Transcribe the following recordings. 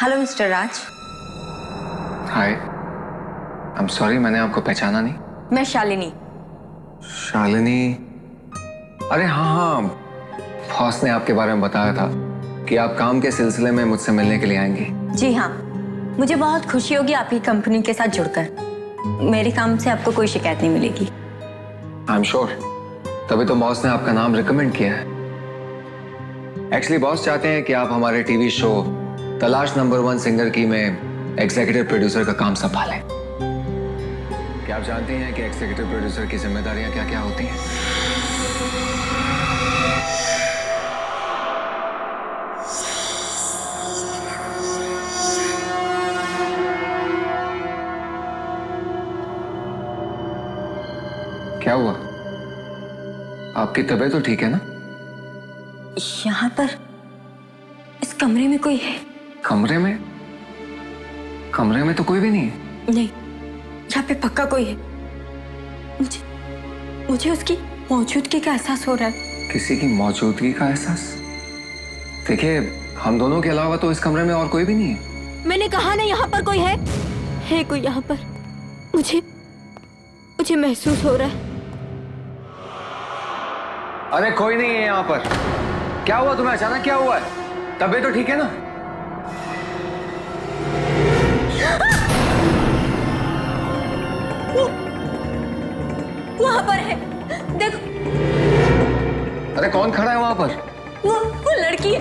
Hello mister Raj. Hi, I am sorry, मैंने आपको पहचाना नहीं। मैं शालिनी। शालिनी? अरे हाँ हाँ, बॉस ने आपके बारे में बताया था कि आप काम के सिलसिले में मुझसे मिलने के लिए आएंगी। जी हाँ, मुझे बहुत खुशी होगी आपकी कंपनी के साथ जुड़कर। मेरे काम से आपको कोई शिकायत नहीं मिलेगी। आई एम श्योर, तभी तो बॉस ने आपका नाम रिकमेंड किया है। एक्चुअली बॉस चाहते हैं कि आप हमारे टीवी शो तलाश नंबर 1 सिंगर की में एग्जीक्यूटिव प्रोड्यूसर का काम संभालें। क्या आप जानती हैं कि एग्जीक्यूटिव प्रोड्यूसर की जिम्मेदारियां क्या क्या होती हैं? क्या हुआ? आपकी तबीयत तो ठीक है ना? यहाँ पर इस कमरे में कोई है? कमरे में? कमरे में तो कोई भी नहीं है। नहीं, यहाँ पे पक्का कोई है। मुझे मुझे उसकी मौजूदगी का एहसास हो रहा है। किसी की मौजूदगी का एहसास? देखिए, हम दोनों के अलावा तो इस कमरे में और कोई भी नहीं है। मैंने कहा ना यहाँ पर कोई है। है कोई यहाँ पर? मुझे मुझे महसूस हो रहा है। अरे कोई नहीं है यहाँ पर। क्या हुआ तुम्हें? अचानक क्या हुआ है? तबीयत तो ठीक है ना? वहाँ पर है, देखो। अरे कौन खड़ा है वहां पर? वो लड़की है।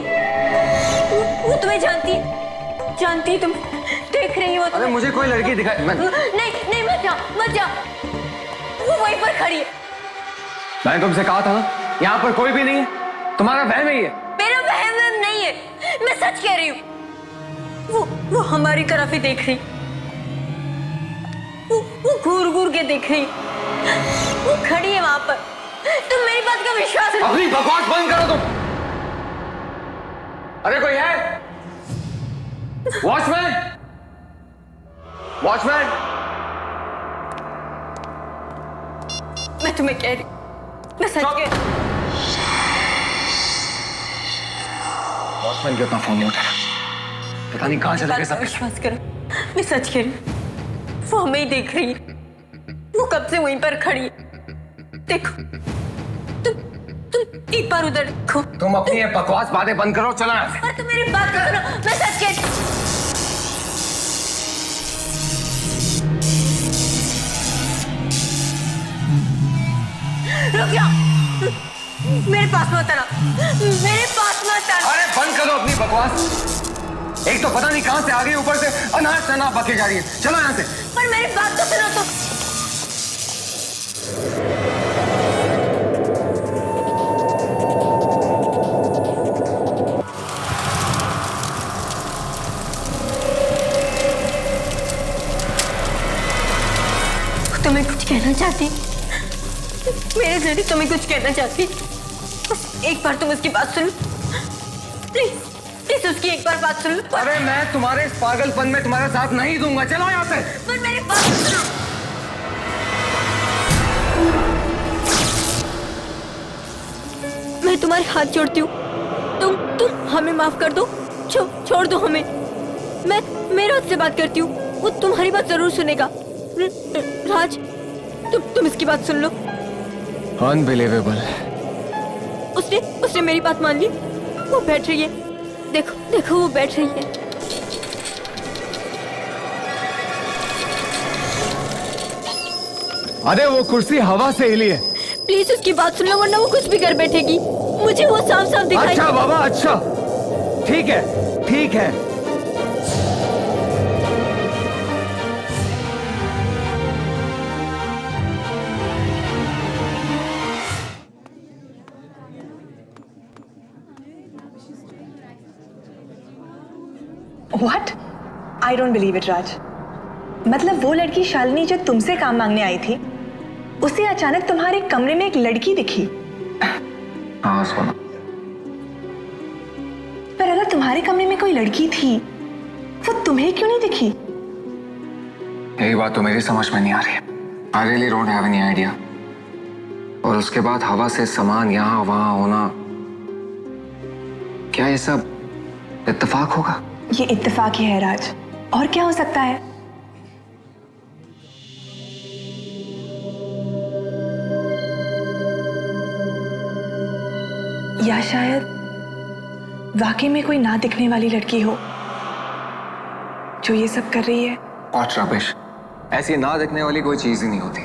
वो तुम्हें जानती है तुम। देख रही हो? अरे मुझे कोई लड़की दिखाई नहीं, मत जाओ। वो वहीं पर खड़ी है। मैंने तुमसे कहा था ना, यहाँ पर कोई भी नहीं है। तुम्हारा वहम ही है। मेरा वहम नहीं है, मैं सच कह रही हूँ। वो हमारी तरफ ही देख रही। वो घूर के देख रही। वो खड़ी है वहां पर। तुम मेरी बात का विश्वास करो। अपनी बकवास बंद करो तुम। अरे कोई है? वॉचमैन! वॉचमैन! मैं तुम्हें कह रही, मैं सच कह रही। वॉचमैन क्यों अपना फोन नहीं उठा रहा? पता नहीं कहां चले गए सब। विश्वास करो, मैं सच कह रही। वो हमें ही देख रही है। वो कब से वहीं पर खड़ी है। देखो, तुम एक बार उधर देखो। तुम अपनी ये बकवास बातें बंद करो, चलो यहाँ से। और तुम मेरी बात करो, मैं सच कह रही। रुक जाओ, मेरे पास मत आना। मेरे पास मत आना। अरे बंद करो अपनी बकवास। एक तो पता नहीं कहां से आ गई, ऊपर से अनाज चना बके जा रही है। चलो यहाँ से। पर मेरी बात तो सुनो तो। तुम्हें कुछ कहना चाहती? मेरे जरिए तुम्हें कुछ कहना चाहती? बस एक बार तुम उसकी बात सुन। प्लीज उसकी एक बार बात सुन लो। अरे मैं तुम्हारे इस पागलपन में तुम्हारा साथ नहीं दूंगा। चलो यहाँ से। पर मेरी बात सुनो। मैं तुम्हारे हाथ जोड़ती हूँ। तुम हमें माफ कर दो। छोड़ दो हमें। मैं मेरे हाथ से बात करती हूँ। वो तुम्हारी बात जरूर सुनेगा। राज, तुम इसकी बात सुन लो। अनबिलीवेबल। उसने मेरी बात मान ली। वो बैठ रही है। देखो वो बैठ रही है। अरे वो कुर्सी हवा से हिली है। प्लीज उसकी बात सुन लो, वरना वो कुछ भी कर बैठेगी। मुझे वो साफ साफ दिखाई। अच्छा बाबा, अच्छा, ठीक है, ठीक है। What? I don't believe it, राज। मतलब वो लड़की शालिनी जो तुमसे काम मांगने आई थी, उसे अचानक तुम्हारे कमरे में एक लड़की दिखी। हाँ सोना। पर अगर तुम्हारे कमरे में कोई लड़की थी, वो तुम्हें क्यों नहीं दिखी? यही बात तो मेरी समझ में नहीं आ रही है। I really don't have any idea। और उसके बाद हवा से सामान यहाँ वहां होना, क्या ये सब इत्तेफाक होगा? ये इत्तेफाक ही है राज, और क्या हो सकता है। या शायद वाकई में कोई ना दिखने वाली लड़की हो जो ये सब कर रही है। और रबिश, ऐसी ना दिखने वाली कोई चीज ही नहीं होती,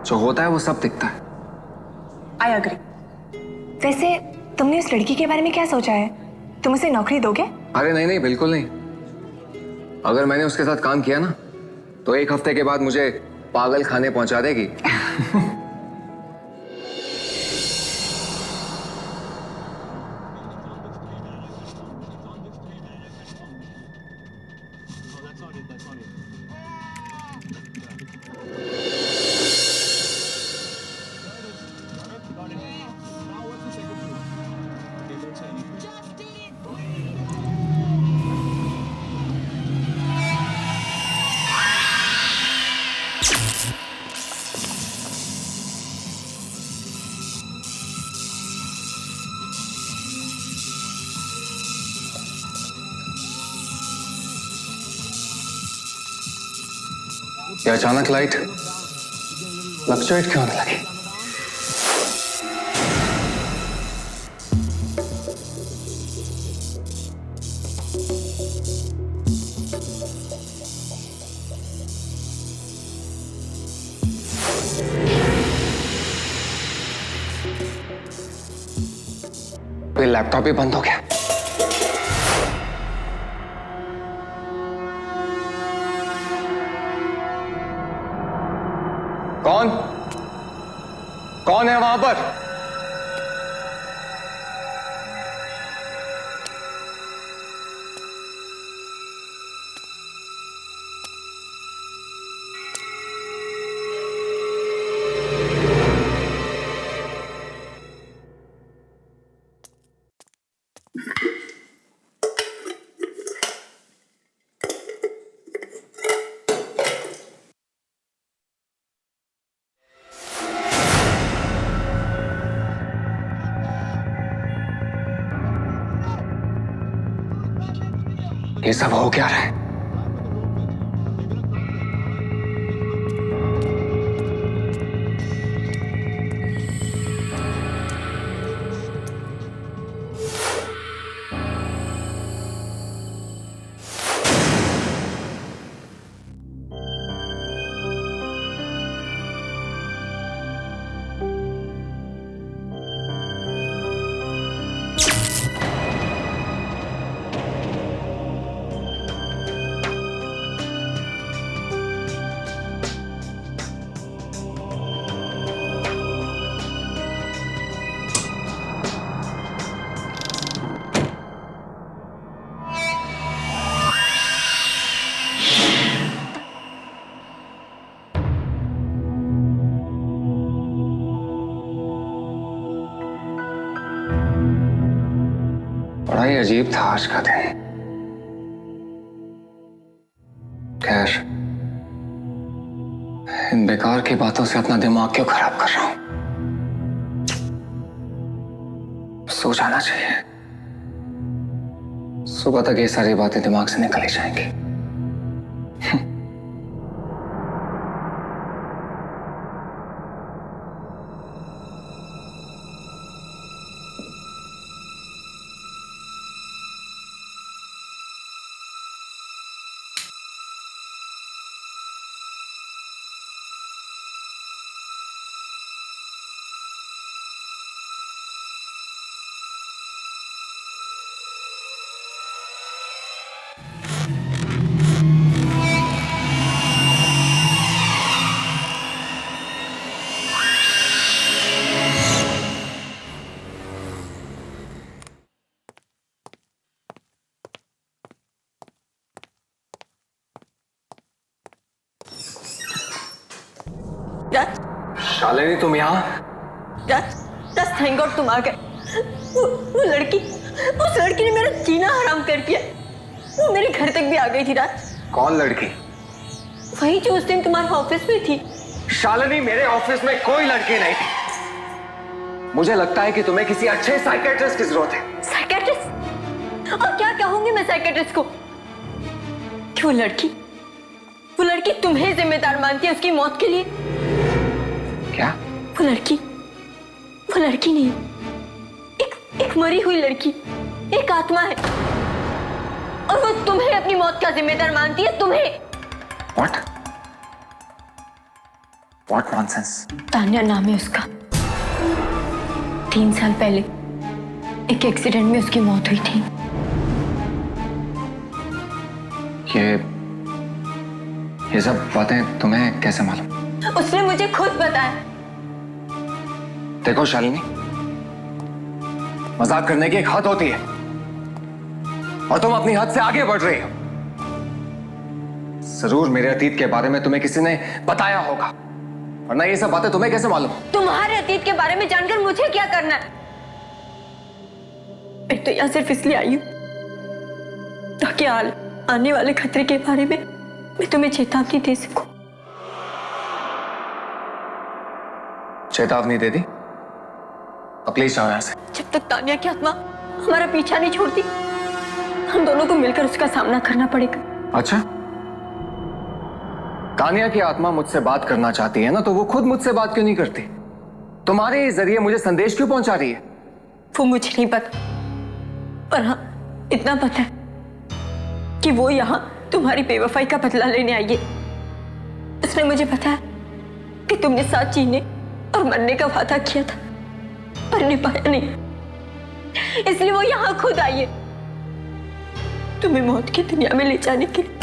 जो होता है वो सब दिखता है। I agree. वैसे तुमने उस लड़की के बारे में क्या सोचा है? तुम उसे नौकरी दोगे? अरे नहीं नहीं, बिल्कुल नहीं। अगर मैंने उसके साथ काम किया ना, तो 1 हफ्ते के बाद मुझे पागल खाने पहुंचा देगी। ये अचानक लाइट फ्लक्चुएट क्यों होने लगी? ये लैपटॉप ही बंद हो गया। कौन कौन है वहां पर? ये सब हो क्या रहा है? बड़ा ही अजीब था आज का दिन। खैर, इन बेकार की बातों से अपना दिमाग क्यों खराब कर रहा हूं? सो जाना चाहिए। सुबह तक ये सारी बातें दिमाग से निकल ही जाएंगी। राज, शालिनी, तुम यहाँ? राज, राज, थैंक गॉड तुम आ गए। वो लड़की, उस लड़की ने मेरा जीना हराम कर दिया। वो मेरे घर तक भी आ गई थी। राज, कौन लड़की? वही जो उस दिन तुम्हारे ऑफिस में थी। शालिनी, मेरे ऑफिस में कोई लड़की नहीं थी। मुझे लगता है कि तुम्हें किसी अच्छे साइकियाट्रिस्ट की जरूरत है। साइकियाट्रिस्ट? और क्या कहूंगी मैं साइकियाट्रिस्ट को? कि वो लड़की तुम्हें जिम्मेदार मानती है उसकी मौत के लिए। क्या? वो लड़की नहीं, एक मरी हुई लड़की, एक आत्मा है, और वो तुम्हें अपनी मौत का जिम्मेदार मानती है, तुम्हें। What nonsense? तान्या नाम है उसका। 3 साल पहले एक एक्सीडेंट में उसकी मौत हुई थी। ये सब बातें तुम्हें कैसे मालूम? उसने मुझे खुद बताया। देखो शालिनी, मजाक करने की एक हद होती है और तुम अपनी हद से आगे बढ़ रही हो। जरूर मेरे अतीत के बारे में तुम्हें किसी ने बताया होगा, वरना ये सब बातें तुम्हें कैसे मालूम? तुम्हारे अतीत के बारे में जानकर मुझे क्या करना है? मैं तो यहाँ सिर्फ इसलिए आई हूँ ताकि आने वाले खतरे के बारे में मैं तुम्हें चेतावनी दे सकूं। चेतावनी दे दी? अब प्लीज जाओ यहाँ से। जब तक तान्या की आत्मा हमारा पीछा नहीं छोड़ती, हम दोनों को मिलकर उसका सामना करना पड़ेगा। अच्छा, तान्या की आत्मा मुझसे बात करना चाहती है ना, तो वो खुद मुझसे बात क्यों नहीं करती? तुम्हारे जरिए मुझे संदेश क्यों पहुंचा रही है? वो मुझे नहीं पता, पर हाँ इतना पता है कि वो यहाँ तुम्हारी बेवफाई का बदला लेने आई है। उसने मुझे बताया कि तुमने साथ जीने और मरने का वादा किया था, पर निभाया नहीं, इसलिए वो यहाँ खुद आई है तुम्हें मौत की दुनिया में ले जाने के लिए।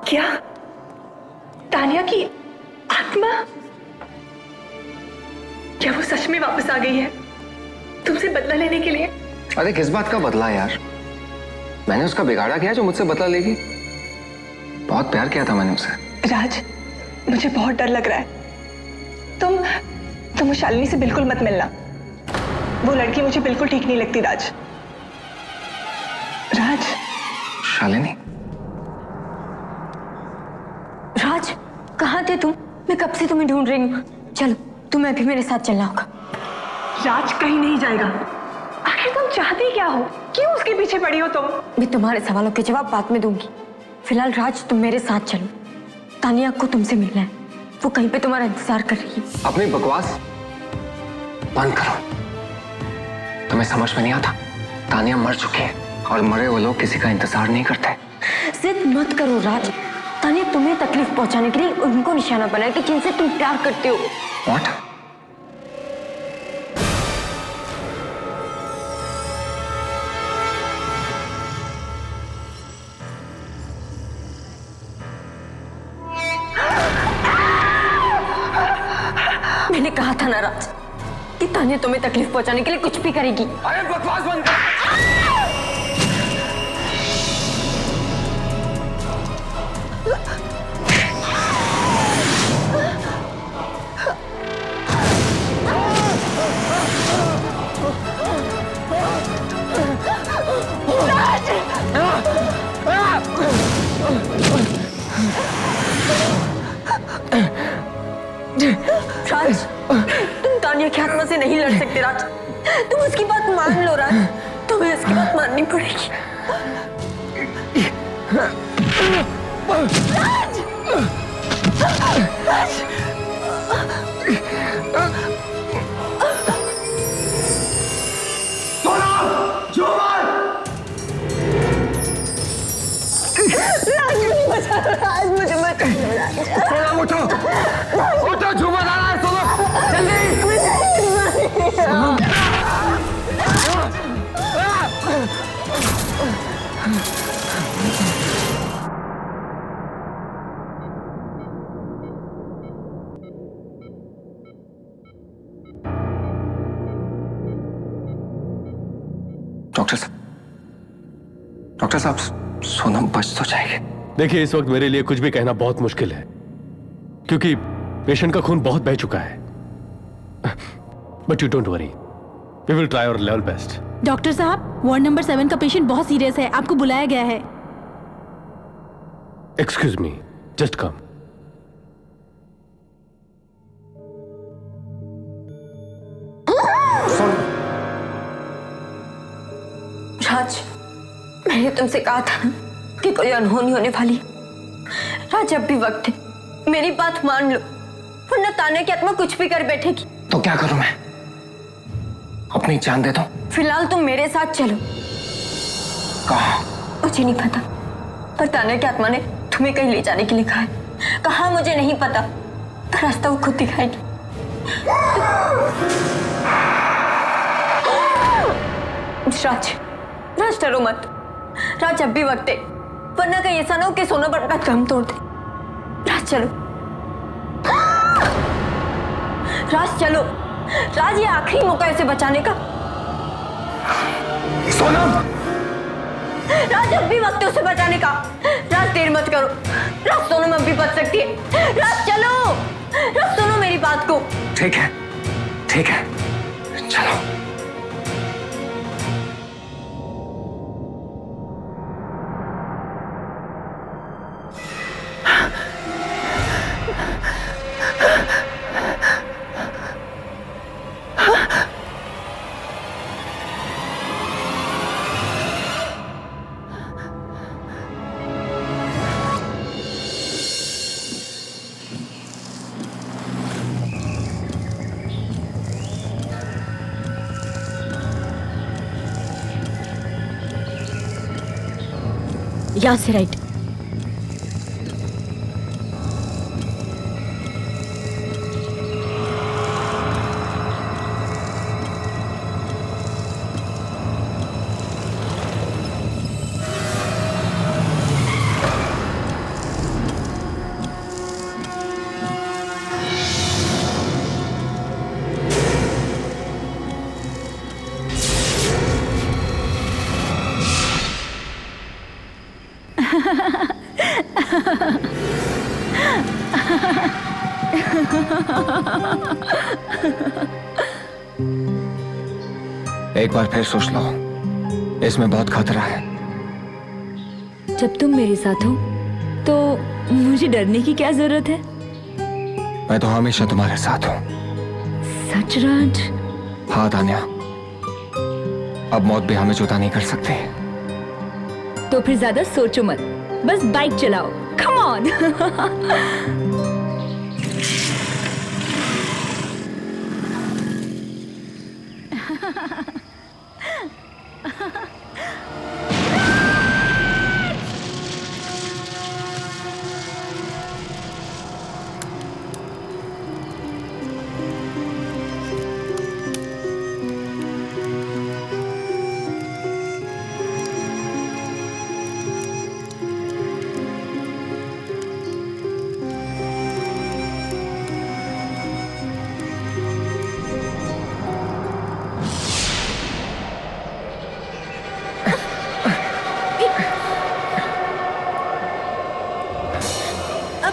क्या तान्या की आत्मा, क्या वो सच में वापस आ गई है तुमसे बदला लेने के लिए? अरे किस बात का बदला यार? मैंने उसका बिगाड़ा किया जो मुझसे बदला लेगी? बहुत प्यार किया था मैंने उससे। राज, मुझे बहुत डर लग रहा है। तुम शालिनी से बिल्कुल मत मिलना। वो लड़की मुझे बिल्कुल ठीक नहीं लगती राज। शालिनी, राज कहाँ थे तुम? मैं कब से तुम्हें ढूंढ रही हूँ। चलो तुम्हें अभी मेरे साथ चलना होगा। राज कहीं नहीं जाएगा। आखिर तुम चाहती क्या हो? क्यों उसके पीछे पड़ी हो तुम? मैं तुम्हारे सवालों के जवाब बाद में दूंगी। फिलहाल राज तुम मेरे साथ चलो, तानिया को तुमसे मिलना है, वो कहीं पे तुम्हारा इंतजार कर रही है। अपनी बकवास बंद करो। तुम्हें समझ में नहीं आता? तानिया मर चुकी है और मरे हुए लोग किसी का इंतजार नहीं करते। जिद मत करो राज, तानिया तुम्हें तकलीफ पहुंचाने के लिए उनको निशाना बनाया कि जिनसे तुम प्यार करते हो। What? मैंने कहा था ना राज कि तानिया तुम्हें तकलीफ पहुंचाने के लिए कुछ भी करेगी। अरे बकवास बंद कर। राज, तुम तानिया की आत्मा से नहीं लड़ सकते राज, तुम उसकी बात मान लो राज, तुम्हें उसकी बात माननी पड़ेगी। राज मुझे मत उठो, उठो, झूमर आ रहा है, सोनो, जल्दी। डॉक्टर साहब, सोनम बच तो जाएगी। देखिए, इस वक्त मेरे लिए कुछ भी कहना बहुत मुश्किल है क्योंकि पेशेंट का खून बहुत बह चुका है। But you don't worry, we will try our level best. Doctor साहब, वार्ड नंबर 7 का पेशेंट बहुत सीरियस है, आपको बुलाया गया है। Excuse me, just come. तुमसे कहा था ना कि कोई अनहोनी होने वाली है। राज, जब भी वक्त है मेरी बात मान लो, वरना तान्या की आत्मा कुछ भी कर बैठेगी। तो क्या करूं मैं? अपनी जान दे दो? फिलहाल तुम मेरे साथ चलो। कहाँ? मुझे नहीं पता, पर तान्या की आत्मा ने तुम्हें कहीं ले जाने के लिए कहा है। कहाँ मुझे नहीं पता, पर रास्ता वो खुद दिखाएगी। राज, राज डरो मत। राज, जब भी वक्त है, वरना कहीं ऐसा ना हो कि सोना बड़ा दम तोड़ दे। राज चलो, राज चलो। राज, ये आखिरी मौका है इसे बचाने का। सोनम! राज, अब भी वक्त है उसे बचाने का। राज, देर मत करो। राज, सोनम अब भी बच सकती है। राज चलो, राज सुनो मेरी बात को। ठीक है, ठीक है, चलो। यहाँ से राइट। एक बार फिर सोच लो, इसमें बहुत खतरा है। जब तुम मेरे साथ हो तो मुझे डरने की क्या जरूरत है? मैं तो हमेशा तुम्हारे साथ हूँ। सच राज? हाँ तान्या, अब मौत भी हमें जुदा नहीं कर सकती। तो फिर ज्यादा सोचो मत, बस बाइक चलाओ। Come on.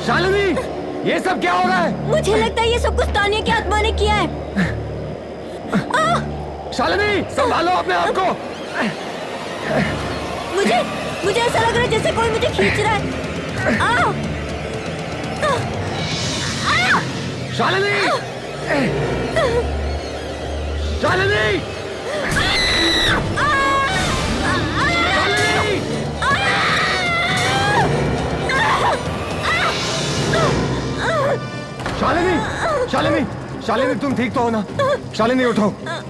शालिनी, ये सब क्या हो रहा है? मुझे लगता है ये सब कुछ तान्या की आत्मा ने किया है। शालिनी, संभालो अपने आप को। मुझे ऐसा लग रहा है जैसे कोई मुझे खींच रहा है। शालिनी! शालिनी! शालिनी! शालिनी! शालिनी, तुम ठीक तो हो ना? शालिनी उठो,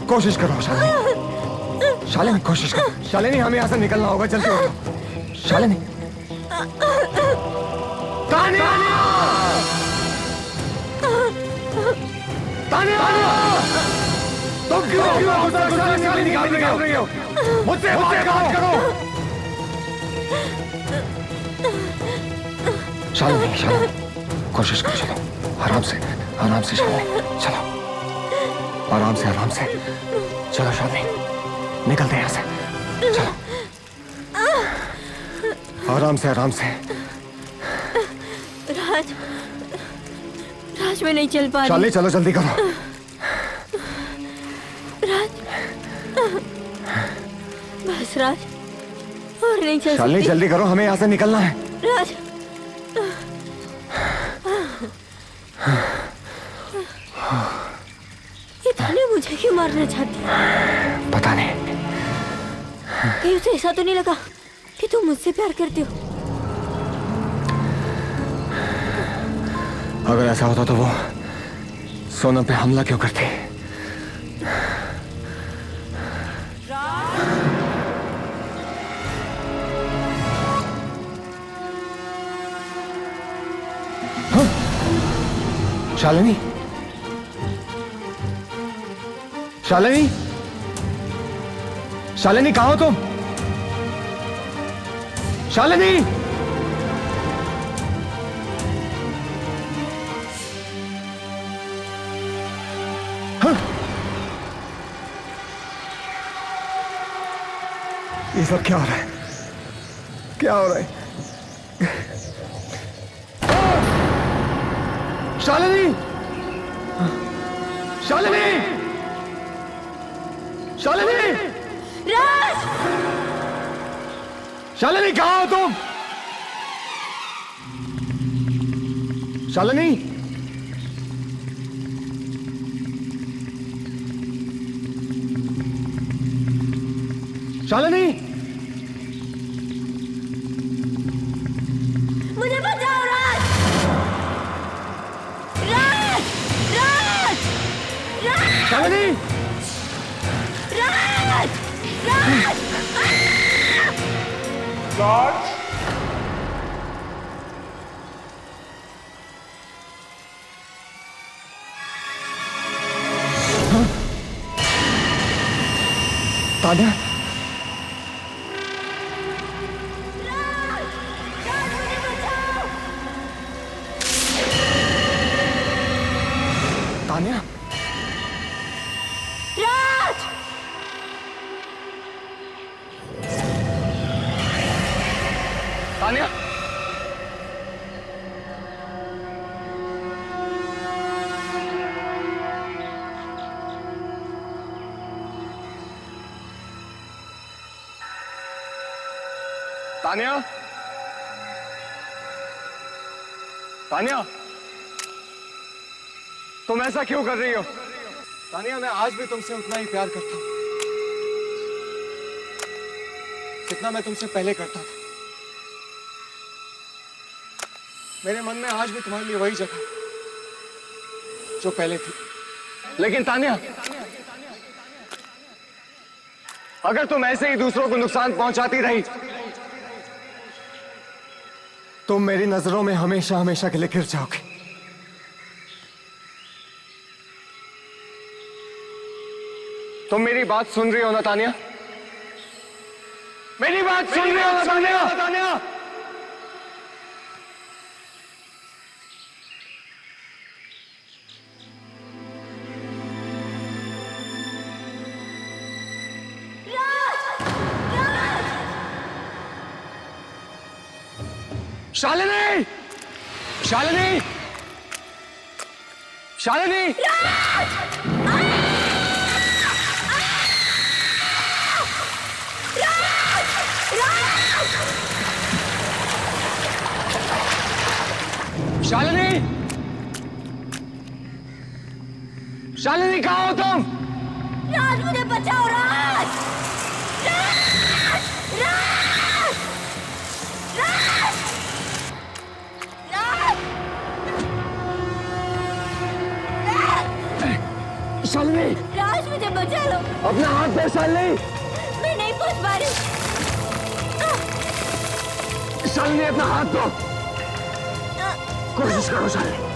कोशिश करो। शालिनी, शालिनी कोशिश करो। शालिनी, हमें यहाँ से निकलना होगा, जल्दी उठो। शालिनी! तान्या! तान्या! तुम क्यों शालिनी निकाल रही हो? मुझसे बात करो। शालिनी, शालिनी, कोशिश करो। चलो, आराम से शालिनी, चलो, आराम से चलो शालिनी, निकलते हैं यहाँ से। चलो, आराम से। राज, मैं नहीं चल पा रही। शालिनी, चलो, जल्दी करो। राज, बस राज, और नहीं चल शालिनी, सकती। जल्दी करो, हमें यहाँ से निकलना है। राज, ये तान्या मुझे क्यों मारना चाहती है? पता नहीं। कहीं उसे ऐसा तो नहीं लगा कि तुम मुझसे प्यार करते हो। अगर ऐसा होता तो वो सोनम पे हमला क्यों करती? हाँ? शालिनी, शालिनी, शालिनी कहाँ हो तुम? शालिनी, ये सब क्या हो रहा है? क्या हो रहा है? शालिनी! शालिनी! शालिनी! राज! शालिनी कहाँ हो तुम? शालिनी! शालिनी! मुझे बचाओ राज! राज! राज! राज! शालिनी! राज! राज! तान्या! राज, मुझे बचाओ! तान्या! राज! तान्या! तान्या! तान्या! तुम ऐसा क्यों कर रही हो? तान्या, मैं आज भी तुमसे उतना ही प्यार करता हूं जितना मैं तुमसे पहले करता था। मेरे मन में आज भी तुम्हारे लिए वही जगह जो पहले थी। लेकिन तान्या, अगर तुम ऐसे ही दूसरों को नुकसान पहुंचाती रही तुम मेरी नजरों में हमेशा हमेशा के लिए गिर जाओगे। तुम मेरी बात सुन रही हो ना तान्या? मेरी बात सुन रही हो ना तान्या? शालिनी! शालिनी! शालिनी! शालिनी! शालिनी कहाँ हो तुम? राज, मुझे बचाओ राज! राज! राज! राज! राज! शालिनी! राज, मुझे बचा लो। अपना हाथ दे शालिनी! मैं नहीं पहुंच पा रही। शालिनी अपना हाथ दो। कोशिश करो शालिनी।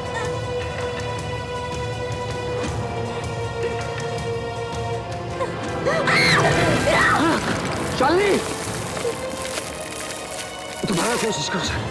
शालिनी! दोबारा कोशिश करो शालिनी।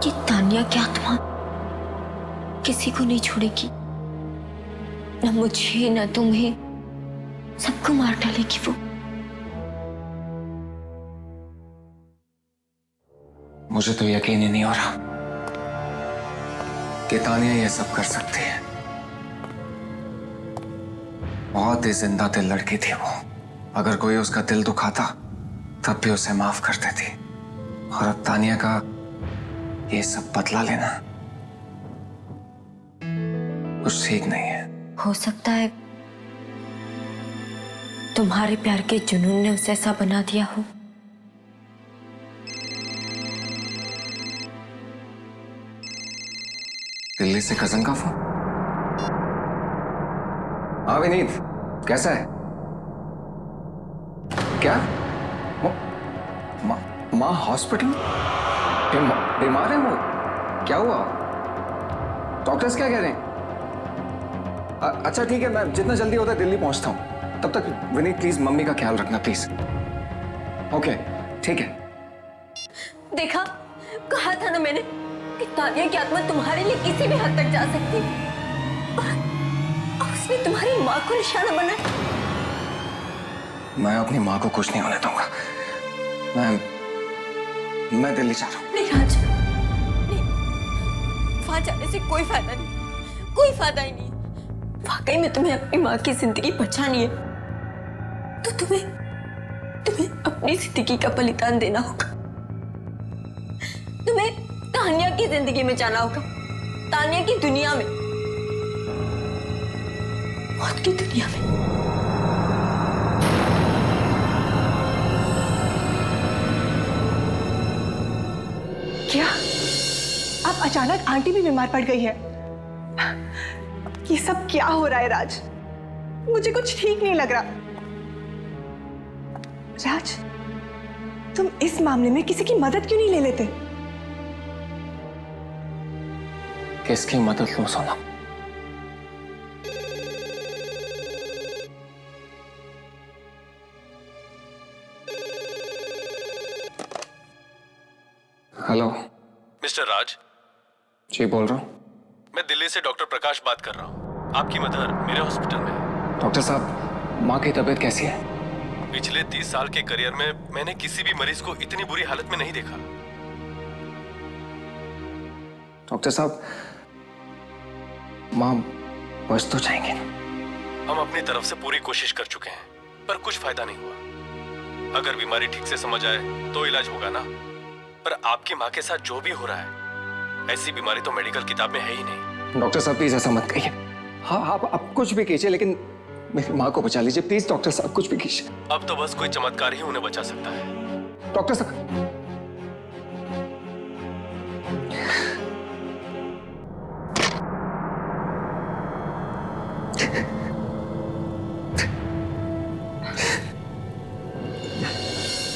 ये तान्या क्या तुम्हारा किसी को नहीं छोड़ेगी, न मुझे न तुम्हें, सबको मार डालेगी वो। मुझे तो यकीन ही नहीं हो रहा कि तानिया ये सब कर सकती है। बहुत ही जिंदा दिल लड़की थी वो। अगर कोई उसका दिल दुखाता तब भी उसे माफ कर देती। और अब तानिया का ये सब बदला लेना कुछ ठीक नहीं है। हो सकता है तुम्हारे प्यार के जुनून ने उसे ऐसा बना दिया हो। दिल्ली से कजन का फोन। हाँ विनीत, कैसा है? क्या माँ हॉस्पिटल बीमार है वो? क्या हुआ? डॉक्टर्स क्या कह रहे हैं? अच्छा ठीक है, मैं जितना जल्दी होता है दिल्ली पहुंचता हूं। तब तक विनीत प्लीज मम्मी का ख्याल रखना प्लीज। ओके ठीक है। देखा, कहा था ना मैंने कि तानिया की आत्मा तुम्हारे लिए किसी भी हद तक जा सकती है। और उसने तुम्हारी माँ को निशाना बनाया। मैं अपनी माँ को कुछ नहीं होने दूंगा। मैं दिल्ली जा रहा हूँ। नहीं राज, नहीं, वहां जाने से कोई फायदा नहीं, कोई फायदा ही नहीं। वाकई में तुम्हें अपनी माँ की जिंदगी बचानी है तो तुम्हें अपनी जिंदगी का बलिदान देना होगा। तुम्हें तानिया की जिंदगी में जाना होगा, तानिया की दुनिया में, मौत की दुनिया में। क्या अब अचानक आंटी भी बीमार पड़ गई है? ये सब क्या हो रहा है राज? मुझे कुछ ठीक नहीं लग रहा। राज, तुम इस मामले में किसी की मदद क्यों नहीं ले लेते? किसकी मदद लो सोना? हेलो मिस्टर राज, जी बोल रहा हूँ। मैं दिल्ली से डॉक्टर प्रकाश बात कर रहा हूँ। आपकी मदर मेरे हॉस्पिटल में है। डॉक्टर साहब, माँ की तबीयत कैसी है? पिछले 30 साल के करियर में मैंने किसी भी मरीज को इतनी बुरी हालत में नहीं देखा। डॉक्टर साहब, माँ बच तो जाएंगे ना? हम अपनी तरफ से पूरी कोशिश कर चुके हैं, पर कुछ फायदा नहीं हुआ। अगर बीमारी ठीक से समझ आए तो इलाज होगा ना। पर आपकी माँ के साथ जो भी हो रहा है, ऐसी बीमारी तो मेडिकल किताब में है ही नहीं। डॉक्टर साहब प्लीज ऐसा मत कहिए। हाँ आप कुछ भी कीजिए, लेकिन मेरी माँ को बचा लीजिए प्लीज। डॉक्टर साहब कुछ भी कीजिए। अब तो बस कोई चमत्कार ही उन्हें बचा सकता है। डॉक्टर साहब,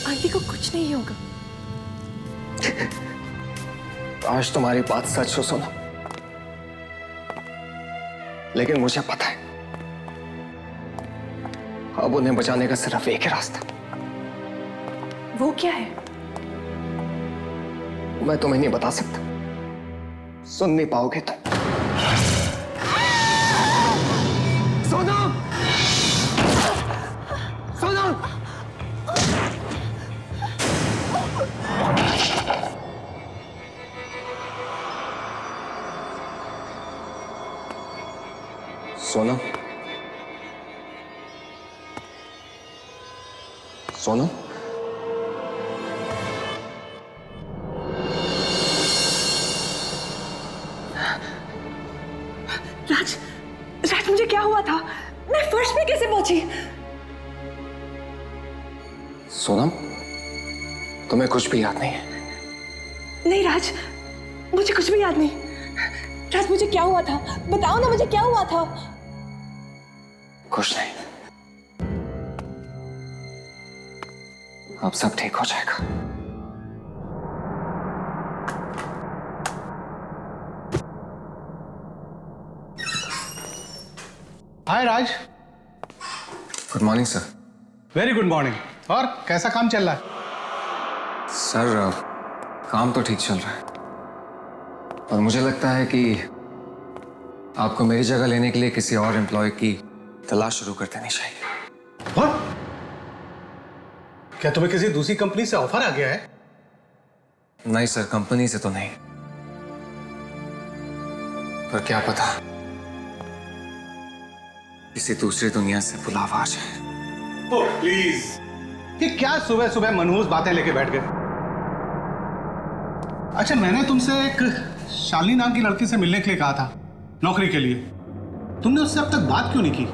आंटी को कुछ नहीं होगा। आज तुम्हारी बात सच हो सोना, लेकिन मुझे पता है अब उन्हें बचाने का सिर्फ एक ही रास्ता। वो क्या है? मैं तुम्हें नहीं बता सकता, सुन नहीं पाओगे तुम। सोनम, सोनम, सोनम, सोनम, राज, राज मुझे क्या हुआ था? मैं फर्श पे कैसे पहुंची? सोनम, तुम्हें कुछ भी याद नहीं है? नहीं राज, मुझे कुछ भी याद नहीं। राज मुझे क्या हुआ था? बताओ ना, मुझे क्या हुआ था? कुछ नहीं, अब सब ठीक हो जाएगा। Hi Raj. Good morning sir. Very good morning. और कैसा काम चल रहा है? सर काम तो ठीक चल रहा है, और मुझे लगता है कि आपको मेरी जगह लेने के लिए किसी और एम्प्लॉय की तलाश शुरू कर देनी चाहिए। What? क्या तुम्हें किसी दूसरी कंपनी से ऑफर आ गया है? नहीं सर, कंपनी से तो नहीं, पर क्या पता किसी दूसरी दुनिया से बुलावा आ जाए। ओह प्लीज, ये क्या सुबह सुबह मनहूस बातें लेके बैठ गए? अच्छा, मैंने तुमसे एक शालिनी नाम की लड़की से मिलने के लिए कहा था, नौकरी के लिए। तुमने उससे अब तक बात क्यों नहीं की?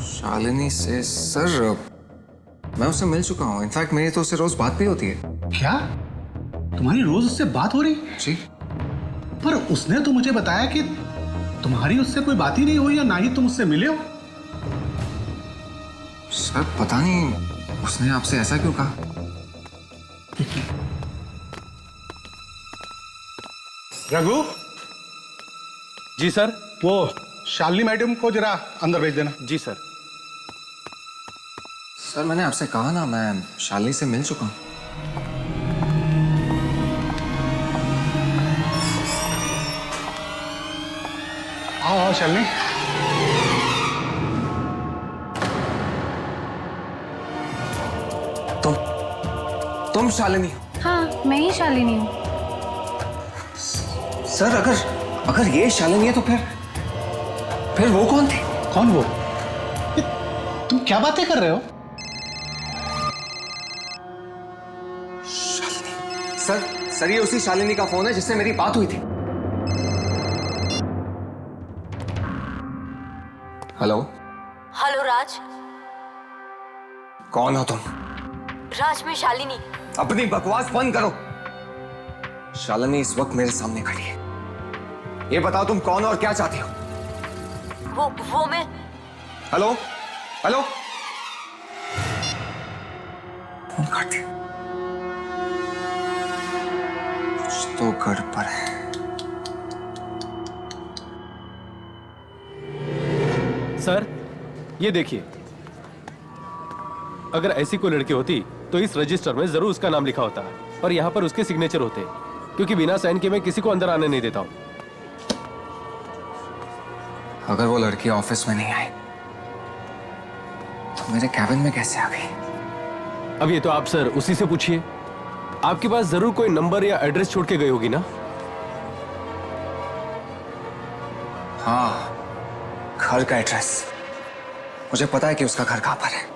शालिनी से? सर मैं उससे मिल चुका हूँ। इनफैक्ट मेरी तो उससे रोज बात भी होती है। क्या तुम्हारी रोज उससे बात हो रही? जी। पर उसने तो मुझे बताया कि तुम्हारी उससे कोई बात ही नहीं हुई या ना ही तुम उससे मिले हो। सर पता नहीं उसने आपसे ऐसा क्यों कहा। रघु, जी सर। वो शालिनी मैडम को जरा अंदर भेज देना। जी सर। सर मैंने आपसे कहा ना, मैं शालिनी से मिल चुका हूँ। आओ आओ शालिनी। तुम शालिनी? हाँ, मैं ही शालिनी हूँ। सर अगर ये शालिनी है तो फिर वो कौन थे? कौन वो? तुम क्या बातें कर रहे हो? शालिनी? सर ये उसी शालिनी का फोन है जिससे मेरी बात हुई थी। हेलो। हेलो राज। कौन हो तुम? राज, मैं शालिनी। अपनी बकवास बंद करो। शालिनी इस वक्त मेरे सामने खड़ी है। ये बताओ तुम कौन हो और क्या चाहती हो? वो मैं। Hello hello. फोन काट दिया। कुछ तो गड़बड़ है। सर ये देखिए, अगर ऐसी कोई लड़की होती तो इस रजिस्टर में जरूर उसका नाम लिखा होता है और यहाँ पर उसके सिग्नेचर होते, क्योंकि बिना साइन के मैं किसी को अंदर आने नहीं देता हूँ। अगर वो लड़की ऑफिस में नहीं आई तो मेरे कैबिन में कैसे आ गई? अब ये तो आप सर उसी से पूछिए। आपके पास जरूर कोई नंबर या एड्रेस छोड़ के गई होगी ना? हाँ, घर का एड्रेस। मुझे पता है कि उसका घर कहां पर है।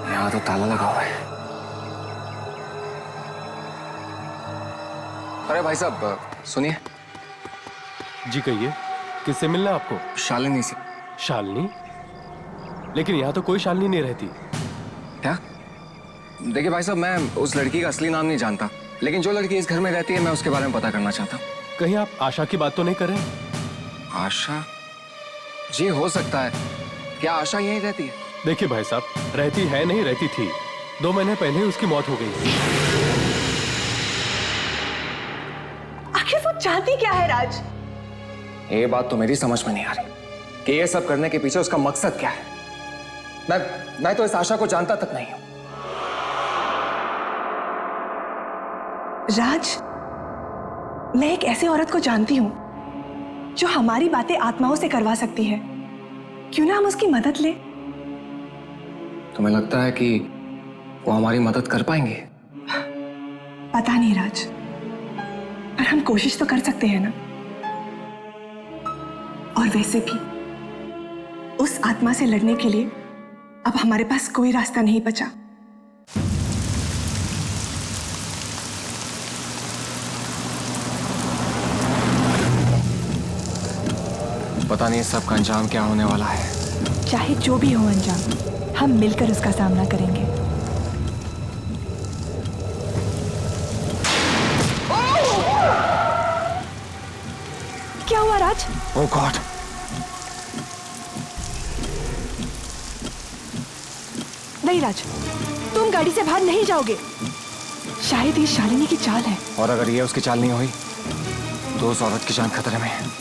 यहाँ तो ताला लगा हुआ है। अरे भाई साहब सुनिए। जी कहिए, किससे मिलना है आपको? शालिनी से। शालिनी? लेकिन यहाँ तो कोई शालिनी नहीं रहती। क्या? देखिए भाई साहब, मैं उस लड़की का असली नाम नहीं जानता, लेकिन जो लड़की इस घर में रहती है मैं उसके बारे में पता करना चाहता हूँ। कहीं आप आशा की बात तो नहीं कर रहे? आशा? जी हो सकता है। क्या आशा यहीं रहती है? देखिए भाई साहब, रहती है नहीं, रहती थी। 2 महीने पहले ही उसकी मौत हो गई। आखिर वो चाहती क्या है राज? ये बात तो मेरी समझ में नहीं आ रही कि ये सब करने के पीछे उसका मकसद क्या है। मैं तो इस आशा को जानता तक नहीं हूं। राज, मैं एक ऐसी औरत को जानती हूं जो हमारी बातें आत्माओं से करवा सकती है। क्यों ना हम उसकी मदद लें? तुम्हें लगता है कि वो हमारी मदद कर पाएंगे? पता नहीं राज, पर हम कोशिश तो कर सकते हैं ना। और वैसे भी उस आत्मा से लड़ने के लिए अब हमारे पास कोई रास्ता नहीं बचा। पता नहीं सबका अंजाम क्या होने वाला है। चाहे जो भी हो अंजाम, हम मिलकर उसका सामना करेंगे। क्या हुआ राज? ओह गॉड! नहीं राज, तुम गाड़ी से बाहर नहीं जाओगे। शायद ये शालिनी की चाल है। और अगर ये उसकी चाल नहीं हुई तो उस औरत की जान खतरे में है।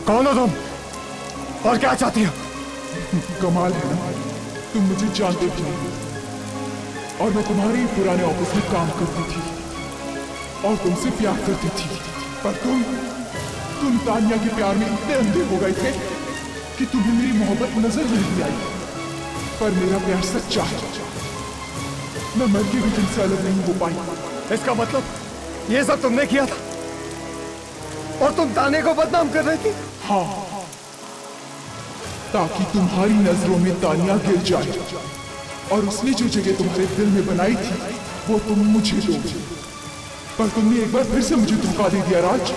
कौन हो तुम और क्या चाहती हो? कमाल है ना, तुम मुझे जानते भी नहीं और मैं तुम्हारे ही पुराने ऑफिस में काम करती थी और तुमसे प्यार करती थी, पर तुम तानिया के प्यार में इतने अंधे हो गए थे कि तुम्हें मेरी मोहब्बत नजर नहीं आई। पर मेरा प्यार सच्चा है, मैं मर के भी तुमसे अलग नहीं हो पाई। इसका मतलब ये सब तुमने किया था और तुम ताने को बदनाम कर रही थी? हाँ, ताकि तुम्हारी नजरों में तानिया गिर जाए और उसने जो जगह तुम्हारे दिल में बनाई थी वो तुम मुझे दो। पर तुमने एक बार फिर से मुझे धोखा दे दिया राज।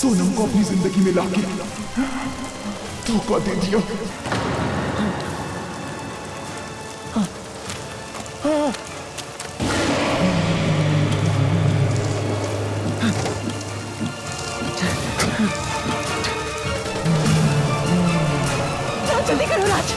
सोनम को अपनी जिंदगी में लाके धोखा दे दिया। जल्दी करो राज।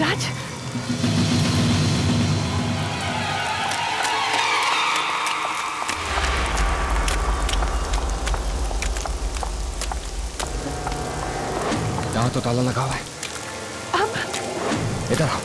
राज, यहाँ तो ताला लगा हुआ है। अब इधर आओ।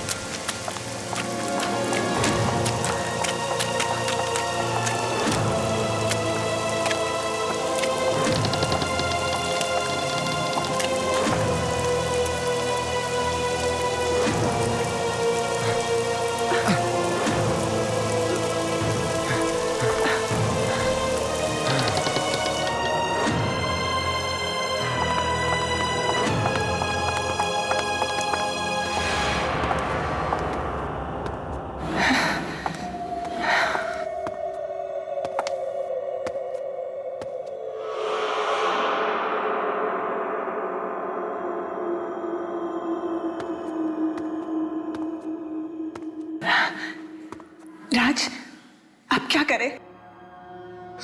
राज, अब क्या करें?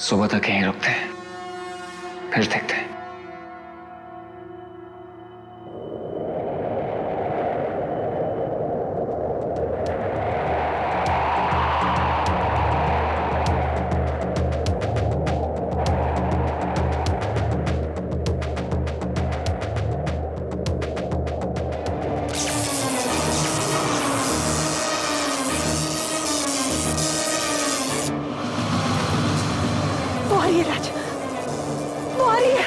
सुबह तक यहीं रुकते हैं, फिर देखते हैं। वो आ रही है राज, वो आ रही है।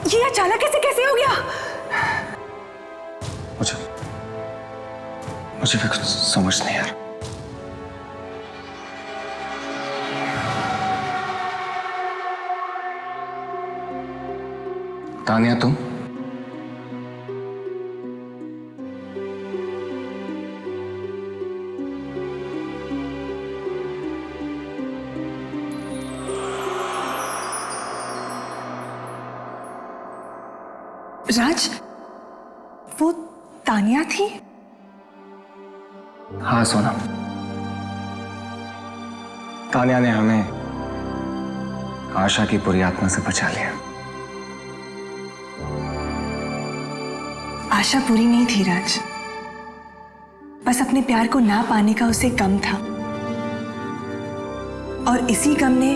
ये अचानक कैसे हो गया? मुझे भी कुछ समझ नहीं आ रहा। तानिया, तुम राज, वो तानिया थी? हाँ सोनम, तानिया ने हमें आशा की बुरी आत्मा से बचा लिया। आशा बुरी नहीं थी राज, बस अपने प्यार को ना पाने का उसे गम था, और इसी गम ने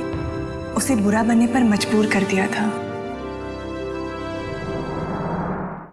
उसे बुरा बनने पर मजबूर कर दिया था।